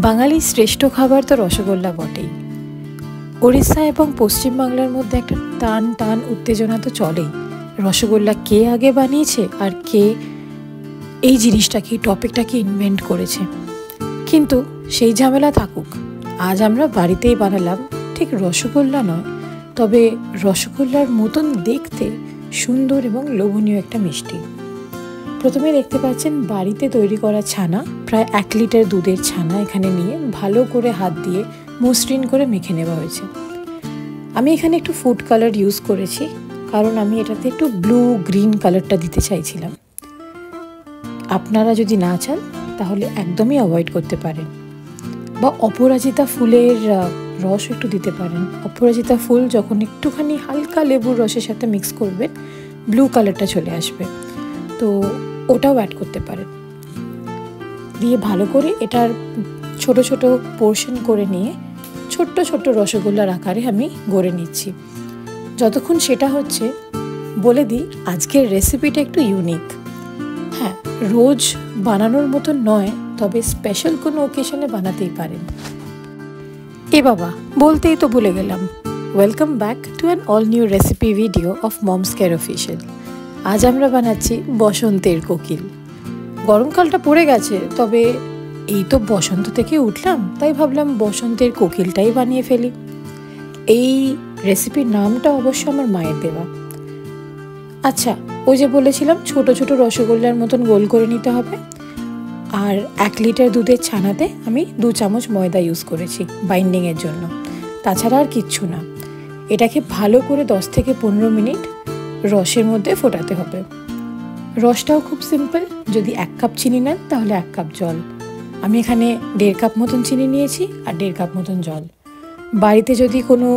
বাঙালির শ্রেষ্ঠ খাবার তো রসগোল্লা বটেই। ওড়িশা এবং পশ্চিমবাংলার মধ্যে একটা টান টান উত্তেজনা তো চলেই। রসগোল্লা কে আগে বানিয়েছে আর কে এই জিনিসটাকে টপিকটাকে ইনভেন্ট করেছে, কিন্তু সেই ঝামেলা থাকুক। আজ আমরা বাড়িতেই বানালাম, ঠিক রসগোল্লা নয়, তবে রসগোল্লার মতন দেখতে সুন্দর এবং লোভনীয় একটা মিষ্টি। প্রথমে দেখতে পাচ্ছেন বাড়িতে তৈরি করা ছানা, প্রায় 1 লিটার দুধের ছানা এখানে নিয়ে ভালো করে হাত দিয়ে মসৃণ করে মেখে নেওয়া হয়েছে। আমি এখানে একটু ফুড কালার ইউজ করেছি, কারণ আমি এটাতে একটু ব্লু গ্রিন কালারটা দিতে চাইছিলাম। আপনারা যদি না চান তাহলে একদমই অ্যাভয়েড করতে পারেন, বা অপরাজিতা ফুলের রস একটু দিতে পারেন। অপরাজিতা ফুল যখন একটুখানি হালকা লেবুর রসের সাথে মিক্স করবেন, ব্লু কালারটা চলে আসবে, তো ওটাও অ্যাড করতে পারেন। দিয়ে ভালো করে এটার ছোট ছোট পোর্শন করে নিয়ে ছোট্ট ছোট্ট রসগোল্লার আকারে আমি গড়ে নিচ্ছি। যতক্ষণ সেটা হচ্ছে বলে দিই, আজকের রেসিপিটা একটু ইউনিক। হ্যাঁ, রোজ বানানোর মতো নয়, তবে স্পেশাল কোনো ওকেশনে বানাতেই পারেন। এ বাবা, বলতেই তো ভুলে গেলাম। Welcome back to an all new recipe video of moms care official. আজ আমরা বানাচ্ছি বসন্তের কোকিল। গরমকালটা পড়ে গেছে, তবে এই তো বসন্ত থেকে উঠলাম, তাই ভাবলাম বসন্তের কোকিলটাই বানিয়ে ফেলি। এই রেসিপির নামটা অবশ্য আমার মায়ের দেওয়া। আচ্ছা, ওই যে বলেছিলাম ছোট ছোট রসগোল্লার মতন গোল করে নিতে হবে। আর 1 লিটার দুধের ছানাতে আমি 2 চামচ ময়দা ইউজ করেছি বাইন্ডিংয়ের জন্য, তাছাড়া আর কিচ্ছু না। এটাকে ভালো করে 10 থেকে 15 মিনিট রসের মধ্যে ফোটাতে হবে। রসটাও খুব সিম্পল, যদি 1 কাপ চিনি নেন তাহলে 1 কাপ জল। আমি এখানে 1.5 কাপ মতন চিনি নিয়েছি আর 1.5 কাপ মতন জল। বাড়িতে যদি কোনো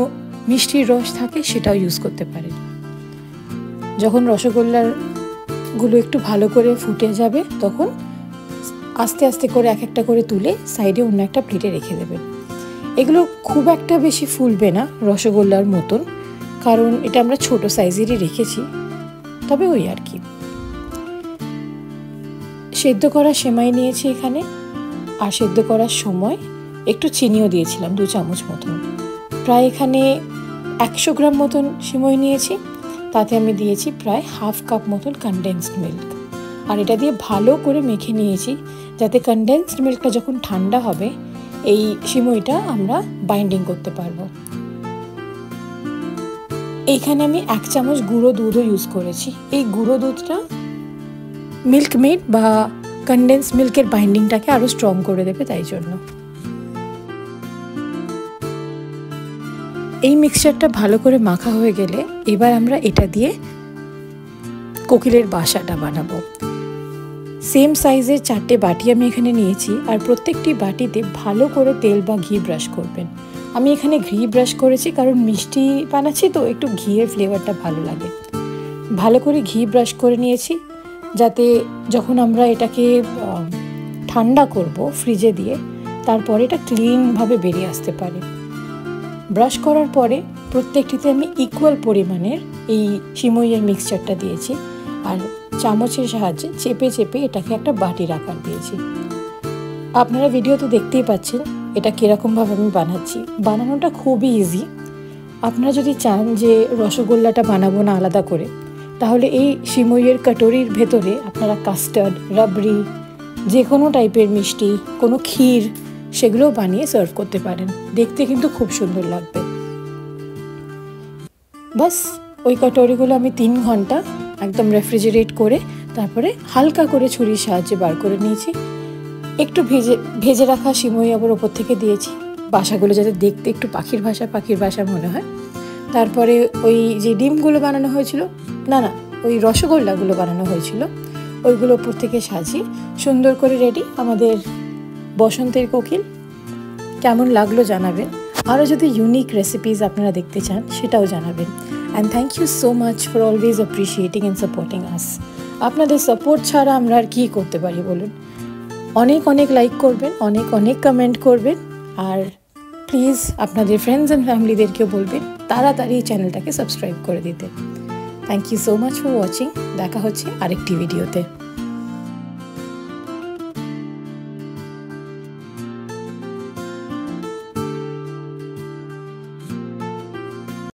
মিষ্টির রস থাকে সেটাও ইউজ করতে পারেন। যখন রসগোল্লাগুলো একটু ভালো করে ফুটে যাবে, তখন আস্তে আস্তে করে এক একটা করে তুলে সাইডে অন্য একটা প্লেটে রেখে দেবেন। এগুলো খুব একটা বেশি ফুলবে না রসগোল্লার মতন, কারণ এটা আমরা ছোট সাইজেরই রেখেছি, তবে ওই আর কি। সেদ্ধ করা সেমাই নিয়েছি এখানে, আর সেদ্ধ করার সময় একটু চিনিও দিয়েছিলাম 2 চামচ মতন। প্রায় এখানে 100 গ্রাম মতন সেমাই নিয়েছি, তাতে আমি দিয়েছি প্রায় 1/2 কাপ মতন কনডেন্সড মিল্ক। আর এটা দিয়ে ভালো করে মেখে নিয়েছি, যাতে কনডেন্সড মিল্কটা যখন ঠান্ডা হবে এই সিমইটা আমরা বাইন্ডিং করতে পারবো। এইখানে আমি 1 চামচ গুঁড়ো দুধও ইউজ করেছি। এই গুঁড়ো দুধটা মিল্ক মেড বা কনডেন্স মিল্কের বাইন্ডিংটাকে আরও স্ট্রং করে দেবে, তাই জন্য। এই মিক্সচারটা ভালো করে মাখা হয়ে গেলে এবার আমরা এটা দিয়ে কোকিলের বাসাটা বানাবো। সেম সাইজের 4টে বাটি আমি এখানে নিয়েছি, আর প্রত্যেকটি বাটিতে ভালো করে তেল বা ঘি ব্রাশ করবেন। আমি এখানে ঘি ব্রাশ করেছি, কারণ মিষ্টি বানাচ্ছি তো একটু ঘিয়ের ফ্লেভারটা ভালো লাগে। ভালো করে ঘি ব্রাশ করে নিয়েছি, যাতে যখন আমরা এটাকে ঠান্ডা করব ফ্রিজে দিয়ে, তারপরে এটা ক্লিনভাবে বেরিয়ে আসতে পারে। ব্রাশ করার পরে প্রত্যেকটিতে আমি ইকুয়াল পরিমাণের এই সিমইয়ের মিক্সচারটা দিয়েছি, আর চামচের সাহায্যে চেপে চেপে এটাকে একটা বাটির আকার দিয়েছি। আপনারা ভিডিওতে দেখতেই পাচ্ছেন এটা কীরকমভাবে আমি বানাচ্ছি। বানানোটা খুবই ইজি। আপনারা যদি চান যে রসগোল্লাটা বানাবো না আলাদা করে, তাহলে এই সিমইয়ের কাটোরির ভেতরে আপনারা কাস্টার্ড, রাবড়ি, যে কোনো টাইপের মিষ্টি, কোনো ক্ষীর, সেগুলোও বানিয়ে সার্ভ করতে পারেন। দেখতে কিন্তু খুব সুন্দর লাগবে। বাস ওই কাটোরিগুলো আমি 3 ঘন্টা একদম রেফ্রিজারেট করে তারপরে হালকা করে ছুরির সাহায্যে বার করে নিয়েছি। একটু ভেজে রাখা সিমই আবার ওপর থেকে দিয়েছি, বাসাগুলো যাতে দেখতে একটু পাখির বাসা মনে হয়। তারপরে ওই যে ডিমগুলো বানানো হয়েছিল, না ওই রসগোল্লাগুলো বানানো হয়েছিল, ওইগুলো ওপর থেকে সাজিয়ে সুন্দর করে রেডি আমাদের বসন্তের কোকিল। কেমন লাগলো জানাবেন। আরও যদি ইউনিক রেসিপিস আপনারা দেখতে চান সেটাও জানাবেন। And thank you so much for always appreciating and supporting us. আপনাদের সাপোর্ট ছাড়া আমরা আর কী করতে পারি বলুন। অনেক অনেক লাইক করবেন, অনেক অনেক কমেন্ট করবেন, আর প্লিজ আপনাদের ফ্রেন্ডস অ্যান্ড ফ্যামিলিদেরকেও বলবেন তাড়াতাড়ি চ্যানেলটাকে সাবস্ক্রাইব করে দিতে। Thank you so much for watching. দেখা হচ্ছে আরেকটি ভিডিওতে।